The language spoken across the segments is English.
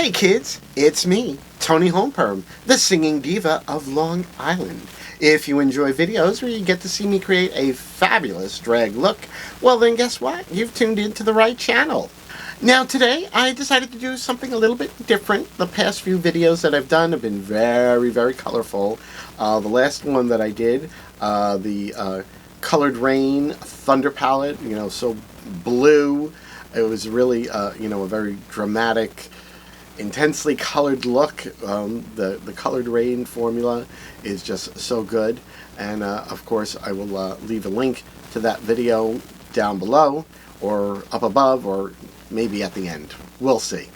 Hey kids, it's me, Toni Homeperm, the singing diva of Long Island. If you enjoy videos where you get to see me create a fabulous drag look, well then guess what? You've tuned into the right channel. Now today I decided to do something a little bit different. The past few videos that I've done have been very colorful. The last one that I did, the Coloured Raine Thunder palette, so blue. It was really, a very dramatic, intensely colored look. The Coloured Raine formula is just so good, and of course I will leave a link to that video down below or up above or maybe at the end. We'll see.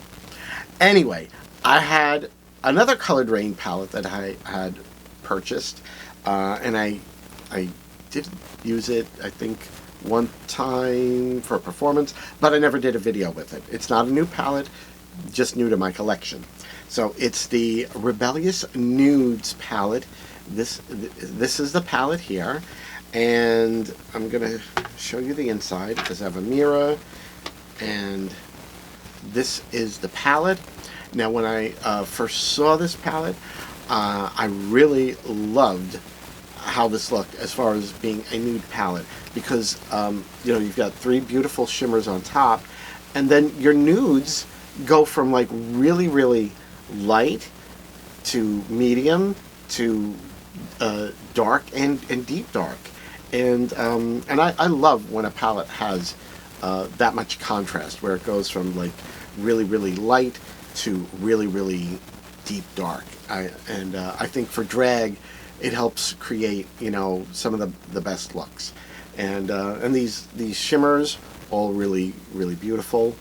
Anyway, I had another Coloured Raine palette that I had purchased, and I did use it, I think, one time for a performance, but I never did a video with it. It's not a new palette, just new to my collection. So it's the Rebellious Nudes palette. This is the palette here, and I'm gonna show you the inside because I have a mirror, and this is the palette. Now when I first saw this palette, I really loved how this looked as far as being a nude palette, because you've got three beautiful shimmers on top, and then your nudes go from like really light to medium to dark and deep dark, and I love when a palette has that much contrast, where it goes from like really light to really deep dark. I think for drag it helps create some of the best looks, and these shimmers all really beautiful.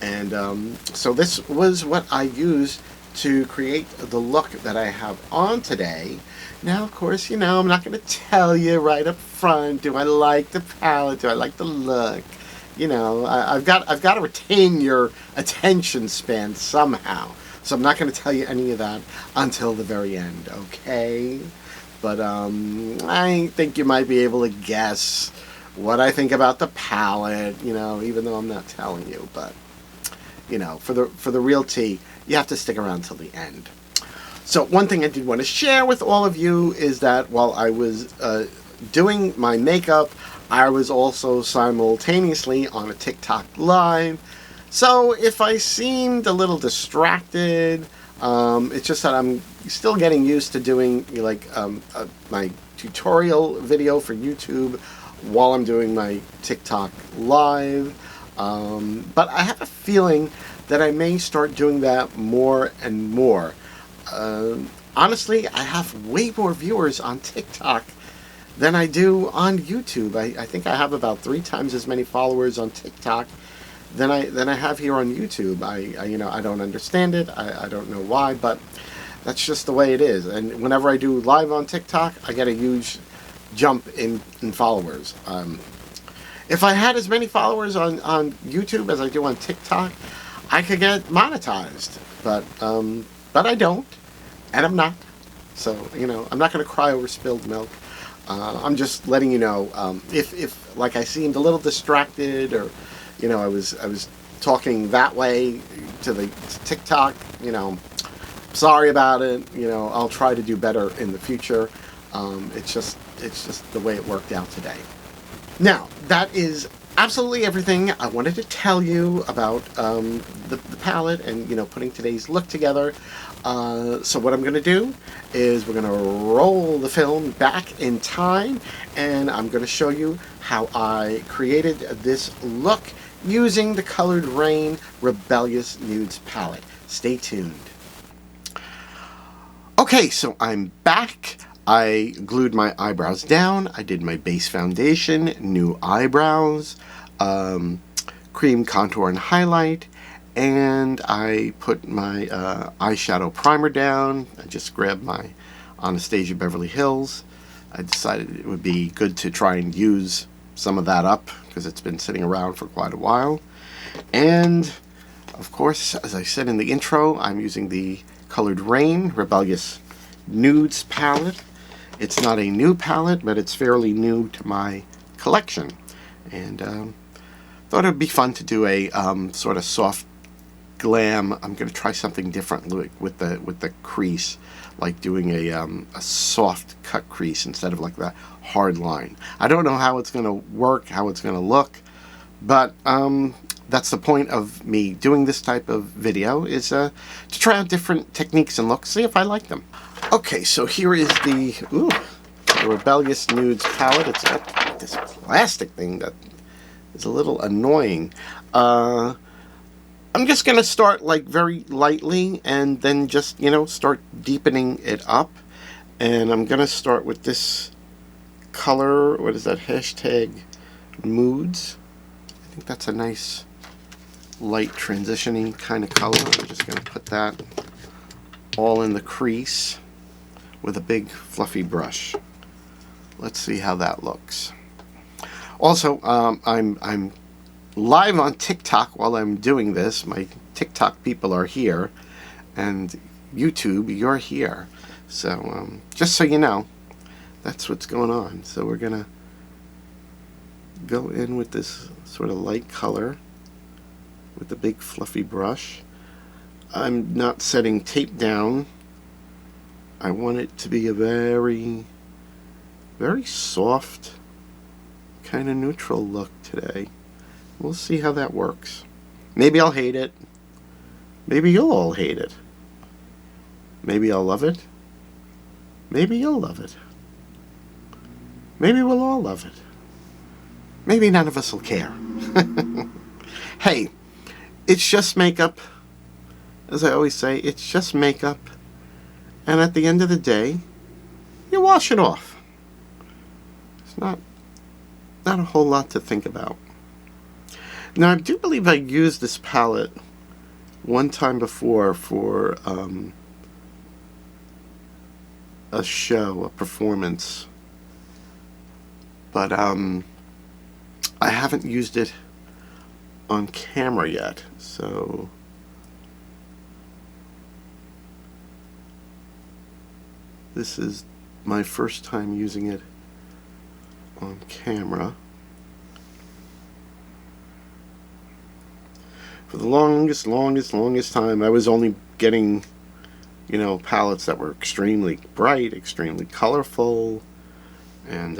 And so this was what I used to create the look that I have on today. Now, of course, I'm not going to tell you right up front, do I like the palette, do I like the look? I've got to retain your attention span somehow. So I'm not going to tell you any of that until the very end, okay? But I think you might be able to guess what I think about the palette, even though I'm not telling you. But for the real tea, you have to stick around till the end. So one thing I did want to share with all of you is that while I was doing my makeup, I was also simultaneously on a TikTok live. So if I seemed a little distracted, it's just that I'm still getting used to doing my tutorial video for YouTube while I'm doing my TikTok live. But I have a feeling that I may start doing that more and more. Honestly, I have way more viewers on TikTok than I do on YouTube. I think I have about 3 times as many followers on TikTok than I have here on YouTube. I don't understand it. I don't know why, but that's just the way it is. And whenever I do live on TikTok, I get a huge jump in followers. If I had as many followers on YouTube as I do on TikTok, I could get monetized. But I don't, and I'm not. So I'm not going to cry over spilled milk. I'm just letting you know if like I seemed a little distracted, or I was talking that way to TikTok. Sorry about it. I'll try to do better in the future. It's just the way it worked out today. Now, that is absolutely everything I wanted to tell you about the palette and putting today's look together. So what I'm going to do is we're going to roll the film back in time, and I'm going to show you how I created this look using the Coloured Raine Rebellious Nudes palette. Stay tuned. Okay, so I'm back. I glued my eyebrows down. I did my base foundation, new eyebrows, cream contour and highlight, and I put my eyeshadow primer down. I just grabbed my Anastasia Beverly Hills. I decided it would be good to try and use some of that up because it's been sitting around for quite a while. And of course, as I said in the intro, I'm using the Coloured Raine Rebellious Nudes palette. It's not a new palette, but it's fairly new to my collection, and thought it would be fun to do a sort of soft Glam, I'm going to try something different with the crease, like doing a soft cut crease instead of like that hard line. I don't know how it's going to work, how it's going to look, but that's the point of me doing this type of video, is to try out different techniques and looks, see if I like them. Okay, so here is the Rebellious Nudes palette. It's got this plastic thing that is a little annoying. I'm just going to start like very lightly and then just, you know, start deepening it up. And I'm going to start with this color, what is that, hashtag moods. I think that's a nice light transition-y kind of color. I'm just going to put that all in the crease with a big fluffy brush. Let's see how that looks. Also, I'm live on TikTok while I'm doing this. My TikTok people are here, and YouTube, you're here. So just so you know, that's what's going on. So we're gonna go in with this sort of light color with the big fluffy brush. I'm not setting tape down. I want it to be a very, very soft, kind of neutral look today. We'll see how that works. Maybe I'll hate it. Maybe you'll all hate it. Maybe I'll love it. Maybe you'll love it. Maybe we'll all love it. Maybe none of us will care. Hey, it's just makeup. As I always say, it's just makeup. And at the end of the day, you wash it off. It's not a whole lot to think about. Now, I do believe I used this palette one time before for a show, a performance. But I haven't used it on camera yet, so this is my first time using it on camera. For the longest time, I was only getting, you know, palettes that were extremely bright, extremely colorful, and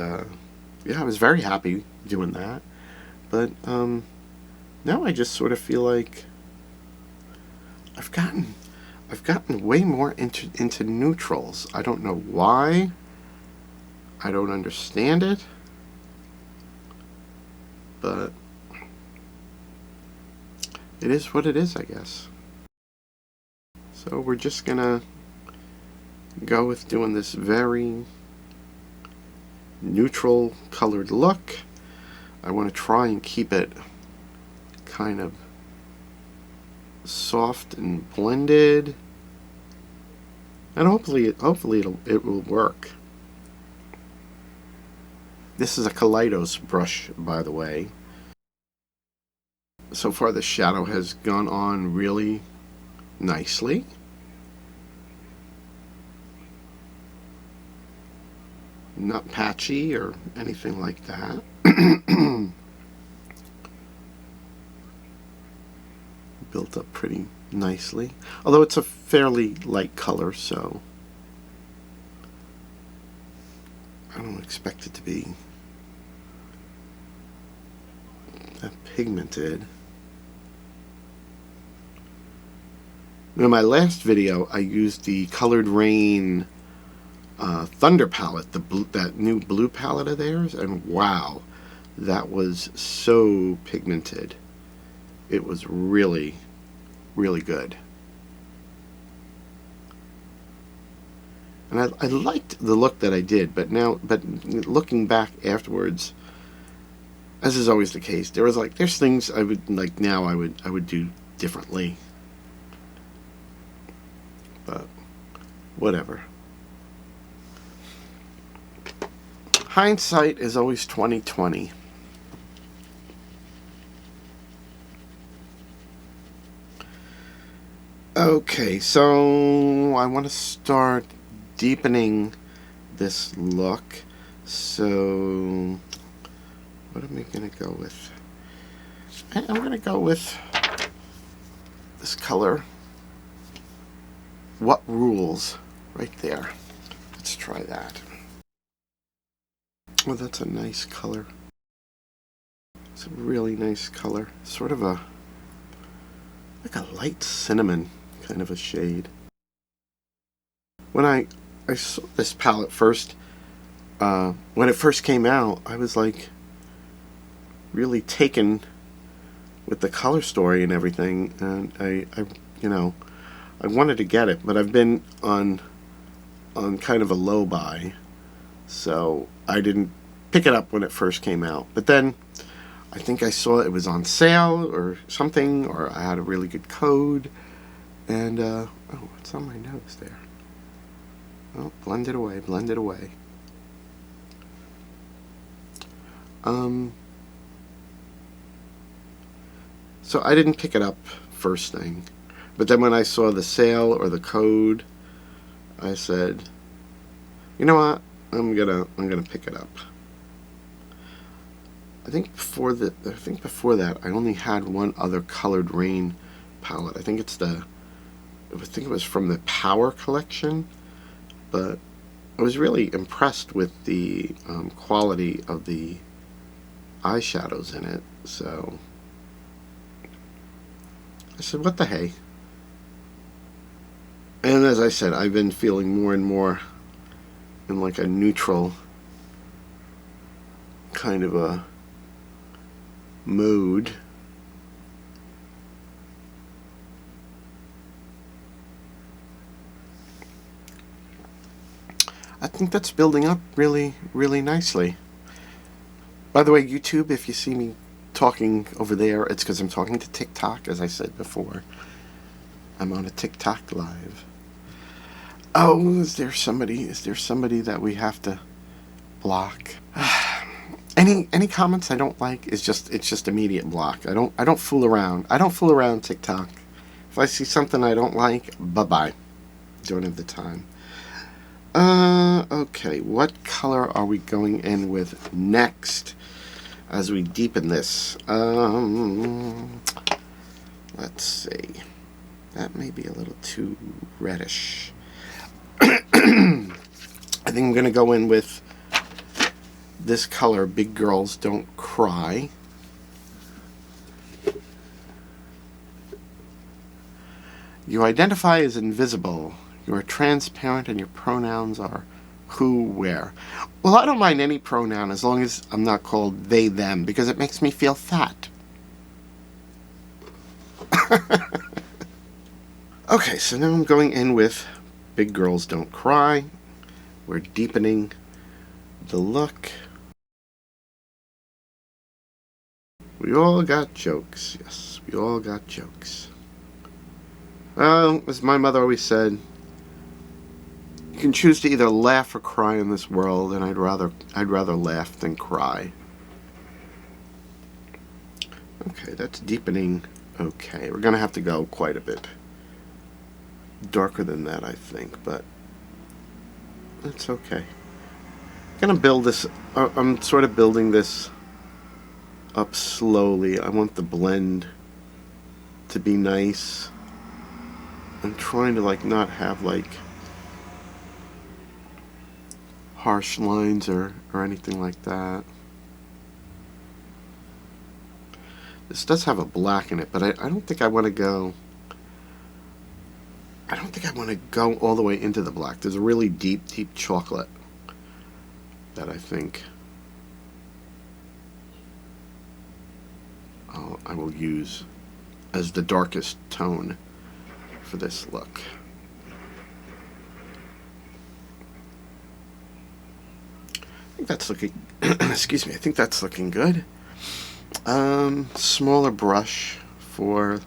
yeah, I was very happy doing that. But now I just sort of feel like I've gotten way more into neutrals. I don't know why. I don't understand it, but it is what it is, I guess. So we're just gonna go with doing this very neutral colored look. I want to try and keep it kind of soft and blended, and hopefully it will work. This is a Kaleidos brush, by the way. So far the shadow has gone on really nicely. Not patchy or anything like that. Built up pretty nicely. Although it's a fairly light color, so I don't expect it to be that pigmented. In my last video, I used the Coloured Raine Thunder palette, that new blue palette of theirs, and wow, that was so pigmented. It was really, really good. And I liked the look that I did, but looking back afterwards, as is always the case, there's things I would like now I would do differently. But whatever. Hindsight is always 20/20. Okay, so I want to start deepening this look. So what am I going to go with? I'm going to go with this this color, What Rules, right there. Let's try that. Oh, that's a nice color. It's a really nice color. Sort of a, like a light cinnamon kind of a shade. When I saw this palette first, when it first came out, I was like really taken with the color story and everything, and I wanted to get it, but I've been on kind of a low buy, so I didn't pick it up when it first came out. But then I think I saw it was on sale or something, or I had a really good code, and oh, it's on my nose there. Oh, blend it away, blend it away. So I didn't pick it up first thing, but then when I saw the sale or the code, I said, you know what, I'm gonna pick it up. I think before that I only had one other Coloured Raine palette. I think it was from the Power collection, but I was really impressed with the quality of the eyeshadows in it, so I said, what the hey. And as I said, I've been feeling more and more in like a neutral kind of a mood. I think that's building up really, really nicely. By the way, YouTube, if you see me talking over there, it's because I'm talking to TikTok, as I said before. I'm on a TikTok live. Oh, is there somebody that we have to block? Any comments I don't like it's just immediate block. I don't fool around. I don't fool around TikTok. If I see something I don't like, bye-bye. Don't have the time. Okay, what color are we going in with next as we deepen this? Let's see. That may be a little too reddish. I think I'm going to go in with this color, Big Girls Don't Cry. You identify as invisible. You are transparent and your pronouns are who, where. Well, I don't mind any pronoun as long as I'm not called they, them, because it makes me feel fat. Okay, so now I'm going in with Big Girls Don't Cry. We're deepening the look. We all got jokes. Yes, we all got jokes. Well, as my mother always said, you can choose to either laugh or cry in this world, and I'd rather laugh than cry. Okay, that's deepening. Okay, we're gonna have to go quite a bit darker than that, I think, but that's okay. I'm gonna build this. I'm sort of building this up slowly. I want the blend to be nice. I'm trying to not have harsh lines or anything like that. This does have a black in it, but I don't think I want to go. I don't think I want to go all the way into the black. There's a really deep chocolate that I think I will use as the darkest tone for this look. I think that's looking excuse me, I think that's looking good. Smaller brush for,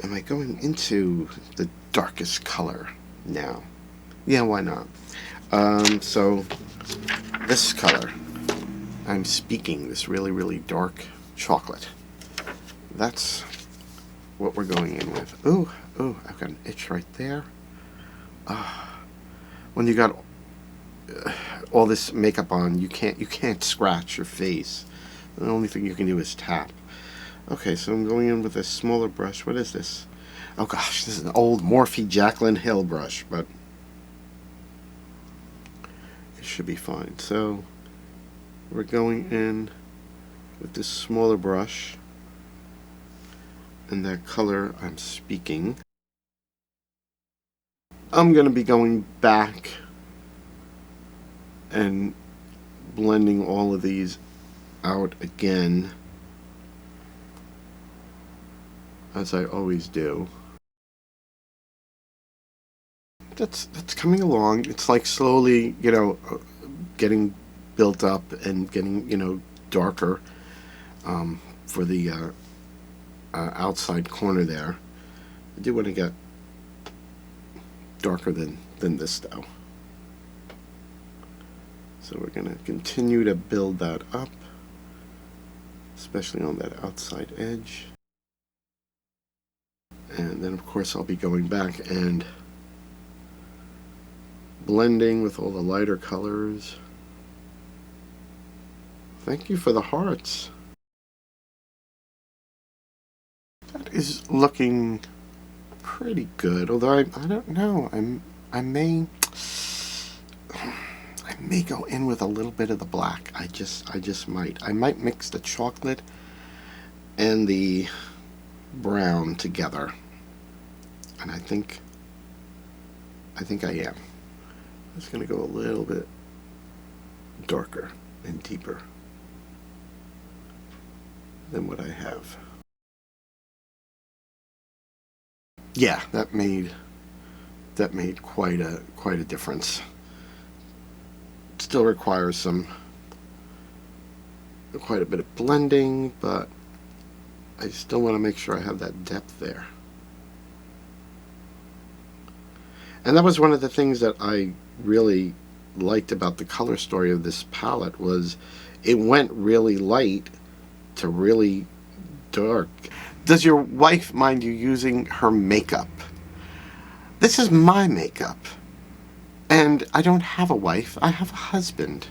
am I going into the darkest color now? Yeah, why not? So this color, I'm speaking this really, really dark chocolate. That's what we're going in with. Ooh, I've got an itch right there. When you got all this makeup on, you can't scratch your face. The only thing you can do is tap. Okay, so I'm going in with a smaller brush. What is this? Oh gosh, this is an old Morphe Jaclyn Hill brush, but it should be fine. So we're going in with this smaller brush and that color I'm speaking. I'm going to be going back and blending all of these out again, as I always do. That's coming along. It's like slowly, you know, getting built up and getting, you know, darker for the outside corner there. I do want to get darker than this though. So we're going to continue to build that up, especially on that outside edge. And then of course I'll be going back and blending with all the lighter colors. Thank you for the hearts. That is looking pretty good, although I don't know. I may go in with a little bit of the black. I just might. I might mix the chocolate and the brown together. And I think I am. I'm just going to go a little bit darker and deeper than what I have. Yeah, that made quite a difference. It still requires quite a bit of blending, but I still want to make sure I have that depth there. And that was one of the things that I really liked about the color story of this palette, was it went really light to really dark. Does your wife mind you using her makeup? This is my makeup. And I don't have a wife, I have a husband.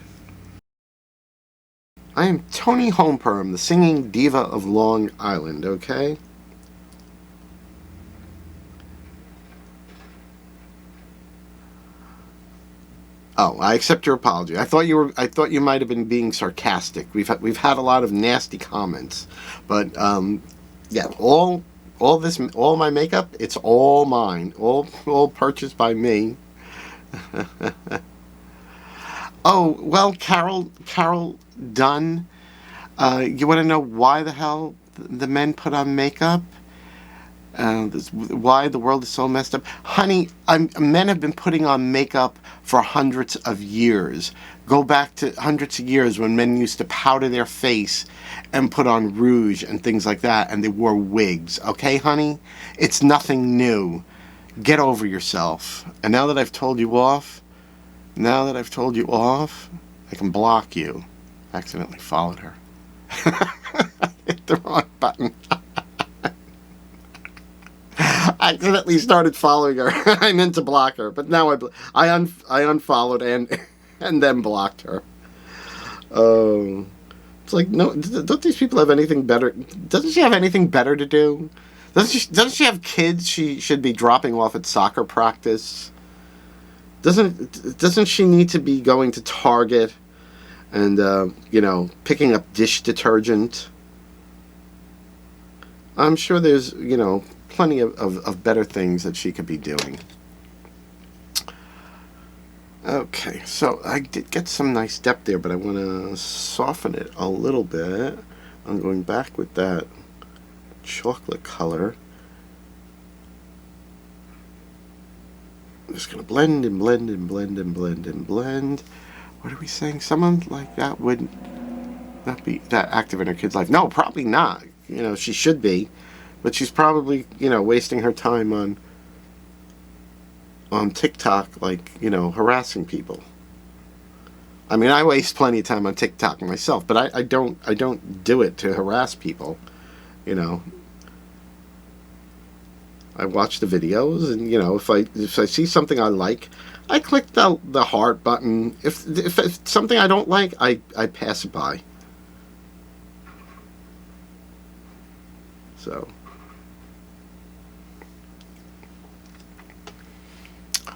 I am Toniiiiiiceperm, the singing diva of Long Island, okay? Oh, I accept your apology. I thought you might have been being sarcastic. We've had a lot of nasty comments, but yeah, all my makeup, it's all mine, all purchased by me. Oh well, Carol Dunn, you want to know why the hell the men put on makeup? Why the world is so messed up, honey. Men have been putting on makeup for hundreds of years. Go back to hundreds of years when men used to powder their face and put on rouge and things like that, and they wore wigs. Okay, honey, it's nothing new. Get over yourself. And now that I've told you off, I can block you. I accidentally followed her. I hit the wrong button. I accidentally started following her. I meant to block her, but now I unfollowed and then blocked her. Oh, it's like, no, don't these people have anything better? Doesn't she have anything better to do? Doesn't she have kids she should be dropping off at soccer practice? Doesn't she need to be going to Target and you know, picking up dish detergent? I'm sure there's, you know, plenty of better things that she could be doing. Okay, so I did get some nice depth there, but I want to soften it a little bit. I'm going back with that chocolate color. I'm just going to blend and blend and blend and blend and blend. What are we saying? Someone like that would not be that active in her kid's life. No, probably not. You know, she should be. But she's probably, you know, wasting her time on TikTok, like, you know, harassing people. I mean, I waste plenty of time on TikTok myself, but I don't do it to harass people, you know. I watch the videos, and, you know, if I see something I like, I click the heart button. If it's something I don't like, I pass it by. So,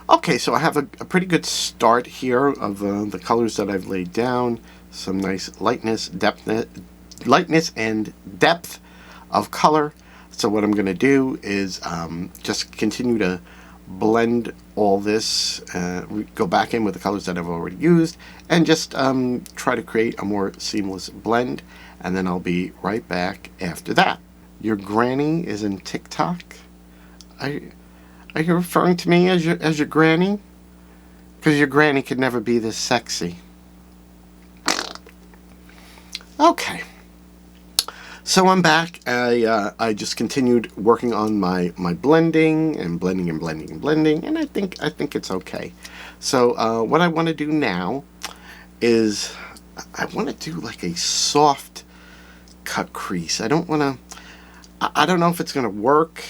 okay, so I have a pretty good start here of the colors that I've laid down. Some nice lightness and depth of color. So what I'm going to do is just continue to blend all this, go back in with the colors that I've already used, and just try to create a more seamless blend, and then I'll be right back after that. Your granny is in TikTok? Are you referring to me as your granny? Because your granny could never be this sexy. Okay. So I'm back. I just continued working on my blending and blending and blending and blending, and I think it's okay. So what I want to do now is I want to do like a soft cut crease. I don't want to. I don't know if it's going to work,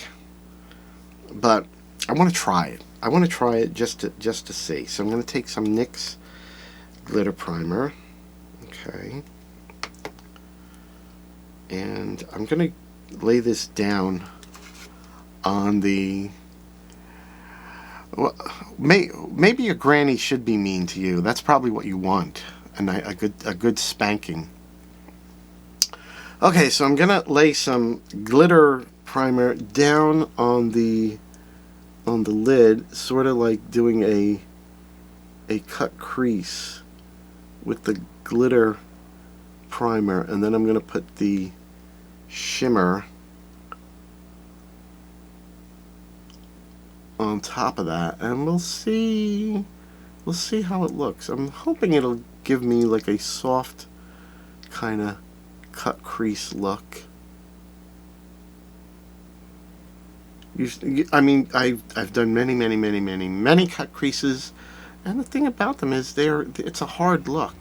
but I want to try it. I want to try it just to see. So I'm going to take some NYIiiice glitter primer. Okay. And I'm going to lay this down on the... Well, maybe your granny should be mean to you. That's probably what you want. A good spanking. Okay, so I'm going to lay some glitter primer down on the lid, sort of like doing a cut crease with the glitter primer, and then I'm going to put the shimmer on top of that, and we'll see how it looks. I'm hoping it'll give me like a soft kind of cut crease look. I mean, I've done many cut creases, and the thing about them is it's a hard look.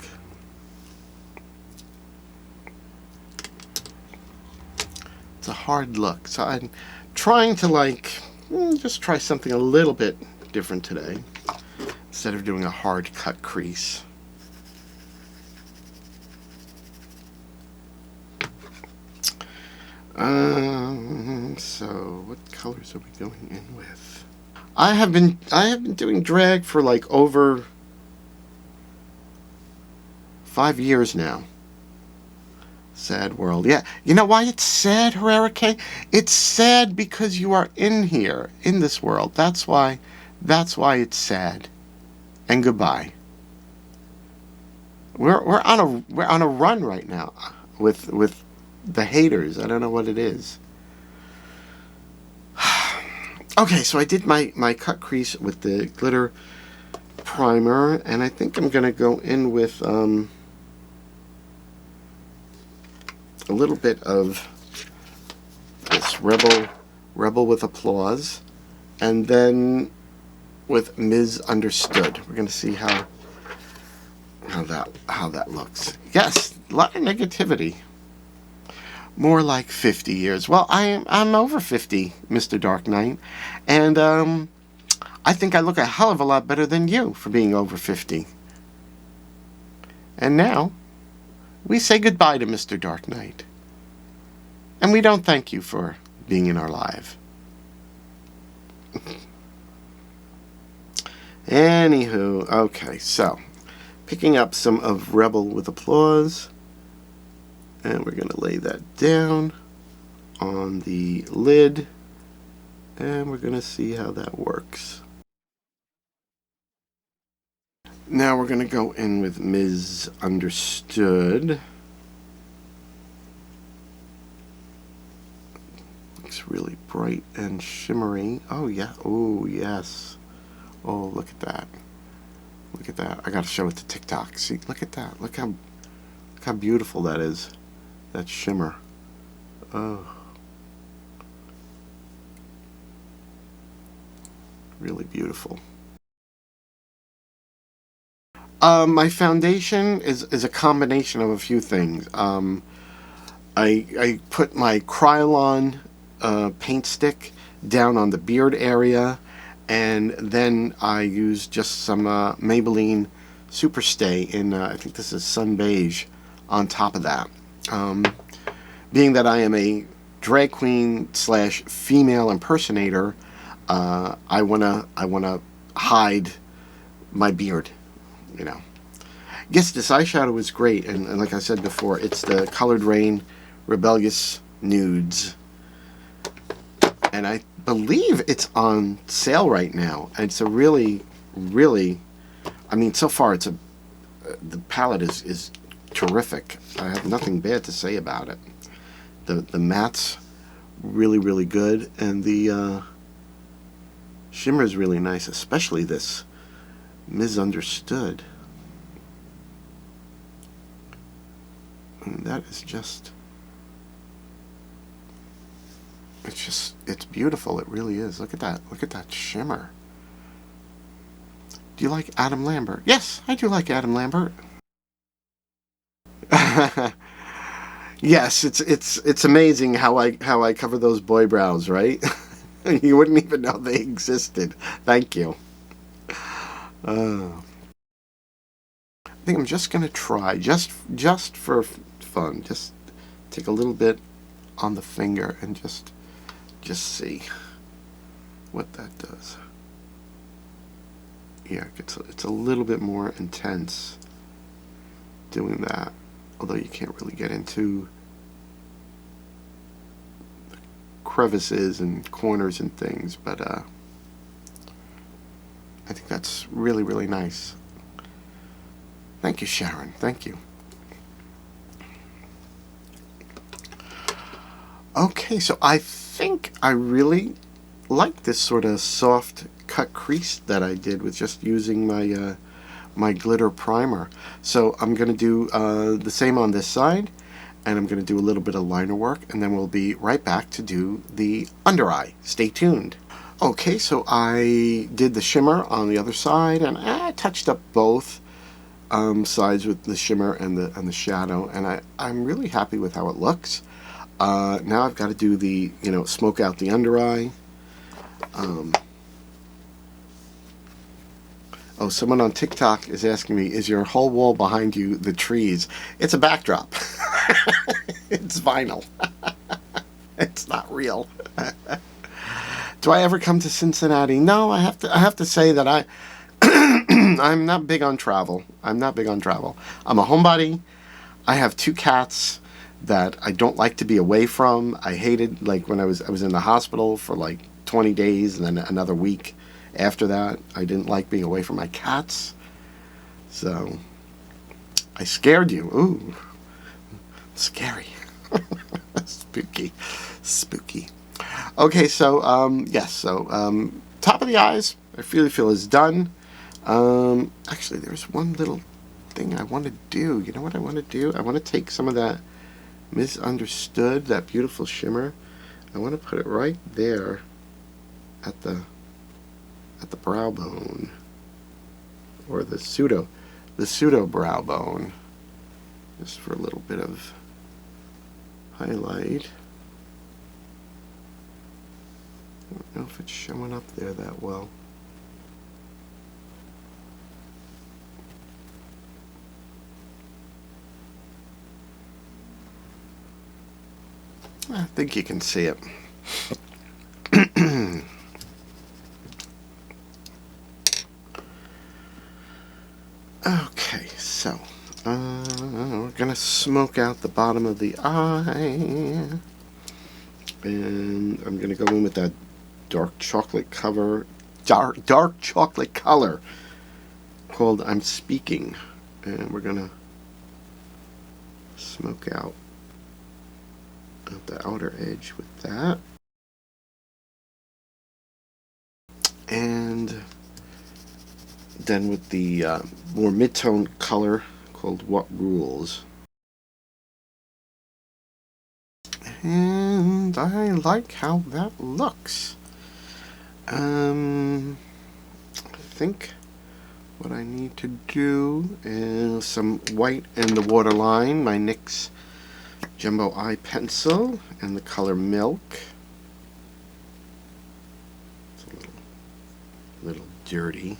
It's a hard look. So I'm trying to just try something a little bit different today, instead of doing a hard cut crease. So what colors are we going in with? I have been doing drag for like over 5 years now. Sad world. Yeah. You know why it's sad, Herrera K? It's sad because you are in here, in this world. That's why it's sad. And goodbye. We're on a run right now with the haters. I don't know what it is. Okay, so I did my cut crease with the glitter primer, and I think I'm gonna go in with a little bit of this Rebel with Applause, and then with Misunderstood. We're gonna see how that looks. Yes, a lot of negativity. More like 50 years. Well, I'm over 50, Mr. Dark Knight, and I think I look a hell of a lot better than you for being over 50. And now, we say goodbye to Mr. Dark Knight. And we don't thank you for being in our life. Anywho, okay, so picking up some of Rebel with Applause, and we're going to lay that down on the lid, and we're going to see how that works. Now we're going to go in with Misunderstood. Looks really bright and shimmery. Oh yeah, oh yes. Oh, look at that. Look at that. I got to show it to TikTok. See, look at that. Look how beautiful that is. That shimmer. Oh. Really beautiful. My foundation is a combination of a few things. I put my Krylon paint stick down on the beard area, and then I use just some Maybelline Superstay in, I think this is Sun Beige, on top of that. Being that I am a drag queen slash female impersonator, I wanna hide my beard, you know. Yes, this eyeshadow is great, and like I said before, it's the Coloured Raine Rebellious Nudes, and I believe it's on sale right now. And it's a really, I mean, so far the palette is terrific. I have nothing bad to say about it. The matte's really good, and the shimmer is really nice, especially this Misunderstood. And that is just, it's beautiful. It really is. Look at that shimmer. Do you like Adam Lambert? Yes, I do like Adam Lambert. Yes, it's amazing how I cover those boy brows, right? You wouldn't even know they existed. Thank you. I think I'm just gonna try, just for fun, just take a little bit on the finger and just see what that does. Yeah, it's a little bit more intense doing that, although you can't really get into the crevices and corners and things, but I think that's really nice. Thank you, Sharon. Thank you. Okay, so I think I really like this sort of soft cut crease that I did with just using my my glitter primer. So I'm going to do the same on this side, and I'm going to do a little bit of liner work, and then we'll be right back to do the under eye. Stay tuned. Okay, so I did the shimmer on the other side, and I touched up both sides with the shimmer and the shadow, and I'm really happy with how it looks. Now I've got to do the, smoke out the under eye. Oh, someone on TikTok is asking me, is your whole wall behind you the trees? It's a backdrop. It's vinyl. It's not real. Do I ever come to Cincinnati? No, I have to say that I'm not big on travel. I'm not big on travel. I'm a homebody. I have 2 cats that I don't like to be away from. I hated, like, when I was in the hospital for like 20 days and then another week after that. I didn't like being away from my cats. So I scared you. Ooh, scary. Spooky. Okay, so yes, so top of the eyes I really feel is done. Actually, there's one little thing I want to do. You know what I want to do? I want to take some of that Misunderstood, that beautiful shimmer. I want to put it right there at the brow bone, or the pseudo brow bone, just for a little bit of highlight. I don't know if it's showing up there that well. I think you can see it. Okay, so we're gonna smoke out the bottom of the eye, and I'm gonna go in with that dark chocolate color called I'm Speaking, and we're gonna smoke out the outer edge with that, and then with the more mid-tone color called What Rules. And I like how that looks. I think what I need to do is some white in the waterline, my NYX Jumbo Eye Pencil, and the color Milk. It's a little dirty.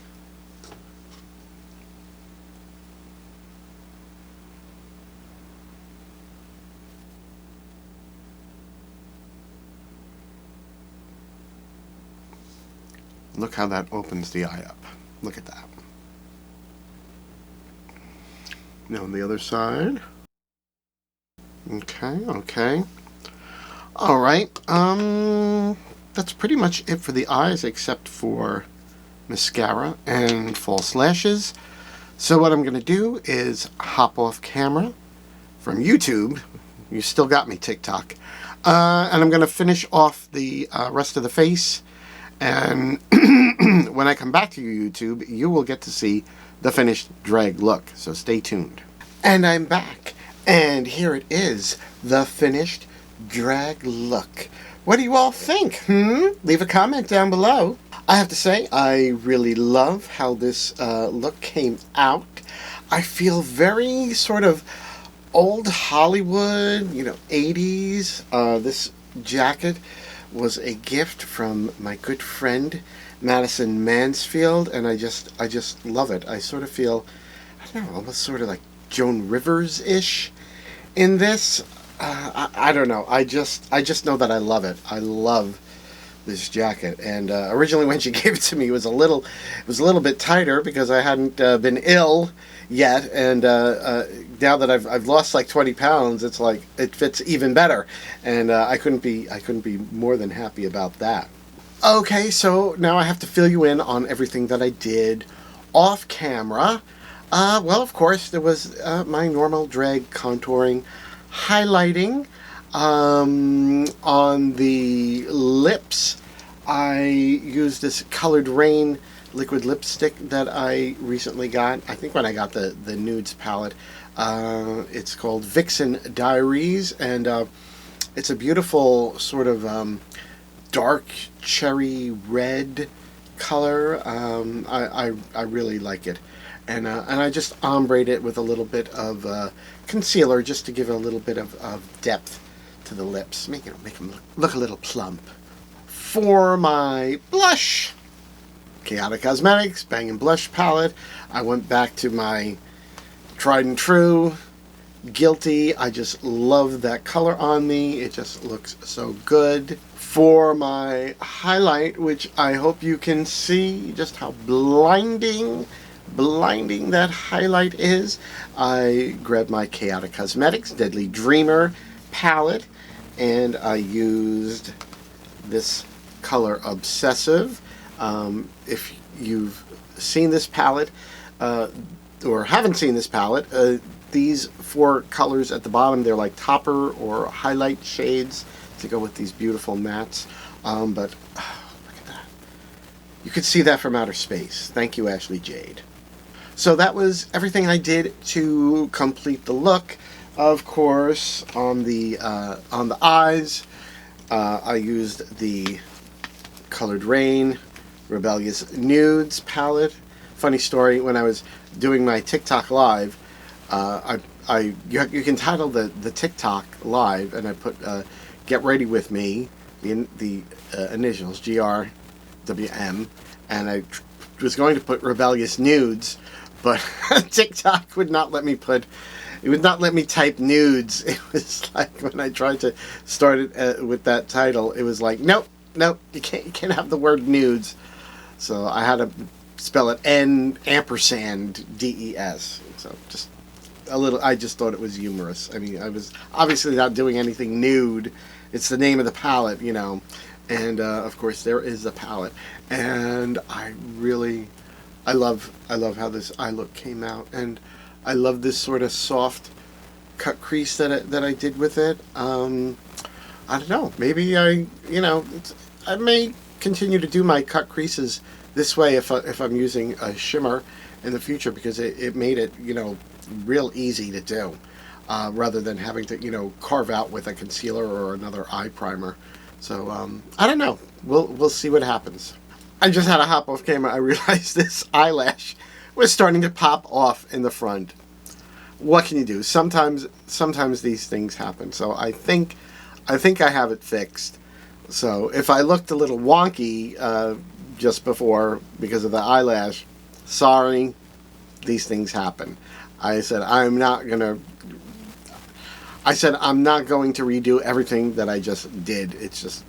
Look how that opens the eye up. Look at that. Now on the other side. Okay, okay. Alright, that's pretty much it for the eyes except for mascara and false lashes. So what I'm going to do is hop off camera from YouTube. You still got me, TikTok. And I'm going to finish off the rest of the face. And when I come back to you, YouTube, you will get to see the finished drag look. So stay tuned. And I'm back. And here it is, the finished drag look. What do you all think? Leave a comment down below. I have to say, I really love how this look came out. I feel very sort of old Hollywood, you know, 80s. This jacket was a gift from my good friend Madison Mansfield, and I just love it. I sort of feel, I don't know, almost sort of like Joan Rivers-ish in this. I don't know. I just know that I love it. I love this jacket. And originally when she gave it to me, it was a little bit tighter because I hadn't been ill yet. And now that I've lost like 20 pounds, it's like it fits even better. And I couldn't be more than happy about that. Okay, so now I have to fill you in on everything that I did off camera. Well, of course, there was my normal drag contouring, highlighting. On the lips, I used this Coloured Raine liquid lipstick that I recently got. I think when I got the Nudes palette. It's called Vixen Diaries, and it's a beautiful sort of dark cherry red color. I really like it. And I just ombrade it with a little bit of concealer just to give it a little bit of depth to the lips. Make them look a little plump. For my blush, Chaotic Cosmetics Bang and Blush palette, I went back to my tried and true Guilty. I just love that color on me. It just looks so good. For my highlight, which I hope you can see just how blinding that highlight is, I grabbed my Chaotic Cosmetics Deadly Dreamer palette, and I used this color Obsessive. If you've seen this palette or haven't seen this palette, these four colors at the bottom, they're like topper or highlight shades to go with these beautiful mattes. But look at that. You could see that from outer space. Thank you, Ashley Jade. So that was everything I did to complete the look. Of course, on the eyes, I used the Coloured Raine Rebellious Nudes palette. Funny story, when I was doing my TikTok live, you can title the TikTok live, and I put "Get Ready With Me," the initials GRWM, and I was going to put Rebellious Nudes, but TikTok would not let me put. It would not let me type nudes. It was like when I tried to start it with that title, it was like, nope, you can't have the word nudes. So I had to spell it N&DES. So just a little. I just thought it was humorous. I mean, I was obviously not doing anything nude. It's the name of the palette, you know. And of course, there is the palette. And I love how this eye look came out, and I love this sort of soft cut crease that I did with it. I don't know. Maybe I may continue to do my cut creases this way if I'm using a shimmer in the future, because it made it, real easy to do, rather than having to, carve out with a concealer or another eye primer. So I don't know. We'll see what happens. I just had to hop off camera. I realized this eyelash was starting to pop off in the front. What can you do? Sometimes these things happen. So I think I have it fixed. So if I looked a little wonky just before because of the eyelash, sorry, these things happen. I said I'm not going to redo everything that I just did. It's just,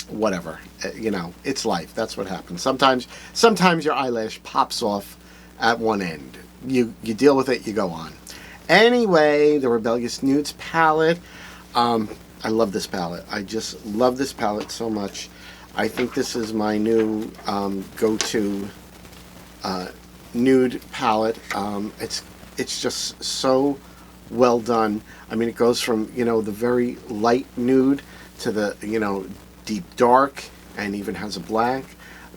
whatever. You know, it's life. That's what happens. Sometimes your eyelash pops off at one end. You deal with it, you go on. Anyway, the Rebellious Nudes palette. I love this palette. I just love this palette so much. I think this is my new go-to nude palette. It's just so well done. I mean, it goes from, you know, the very light nude to the, you know, deep dark, and even has a black.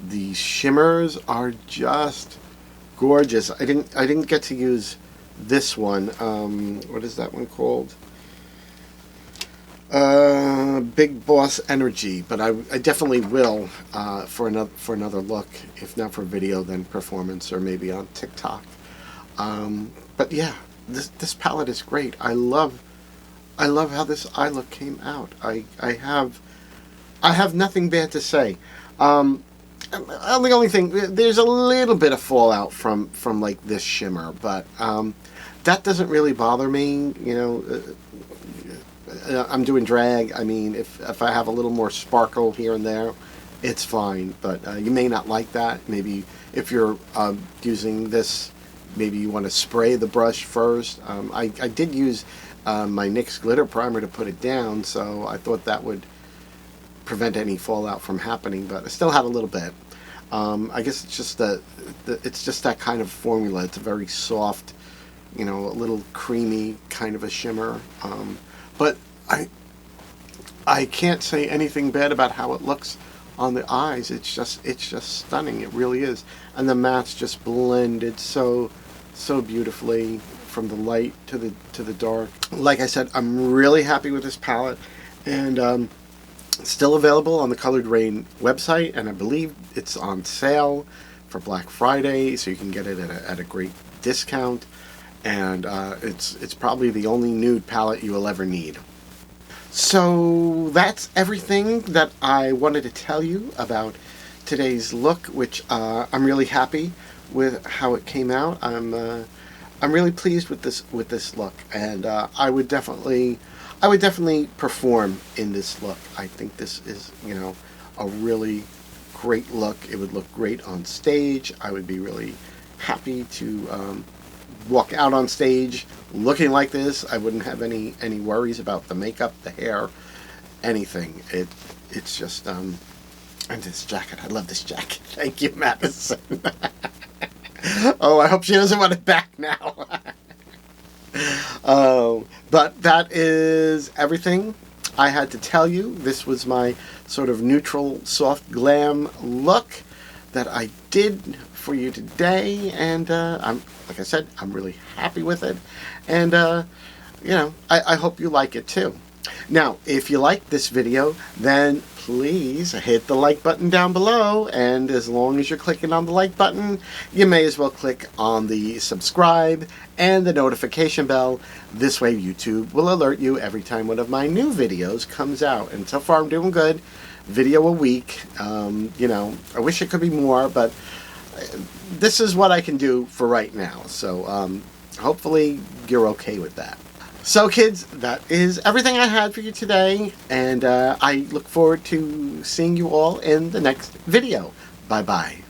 The shimmers are just gorgeous. I didn't get to use this one. What is that one called? Big Boss Energy, but I definitely will for another look, if not for video, then performance, or maybe on TikTok. But yeah, this palette is great. I love how this eye look came out. I have nothing bad to say. The only thing, there's a little bit of fallout from like this shimmer, but that doesn't really bother me. You know, I'm doing drag. I mean, if I have a little more sparkle here and there, it's fine. But you may not like that. Maybe if you're using this, maybe you want to spray the brush first. I did use my NYIiiiice glitter primer to put it down, so I thought that would prevent any fallout from happening, but I still had a little bit. I guess it's just it's just that kind of formula. It's a very soft, you know, a little creamy kind of a shimmer. But I can't say anything bad about how it looks on the eyes. It's just stunning. It really is. And the mattes just blended so beautifully from the light to the dark. Like I said, I'm really happy with this palette, and still available on the Coloured Raine website, and I believe it's on sale for Black Friday, so you can get it at a great discount. And it's probably the only nude palette you will ever need. So that's everything that I wanted to tell you about today's look, which I'm really happy with how it came out. I'm really pleased with this look, and I would definitely perform in this look. I think this is, you know, a really great look. It would look great on stage. I would be really happy to walk out on stage looking like this. I wouldn't have any worries about the makeup, the hair, anything. It's just and this jacket. I love this jacket. Thank you, Madison. Oh, I hope she doesn't want it back now. Oh, but that is everything I had to tell you. This was my sort of neutral, soft glam look that I did for you today, and like I said, I'm really happy with it, and you know, I hope you like it too. Now, if you like this video, then please hit the like button down below, and as long as you're clicking on the like button, you may as well click on the subscribe and the notification bell. This way YouTube will alert you every time one of my new videos comes out, and so far I'm doing good. Video a week. You know, I wish it could be more, but this is what I can do for right now, so hopefully you're okay with that. So kids, that is everything I had for you today, and I look forward to seeing you all in the next video. Bye bye.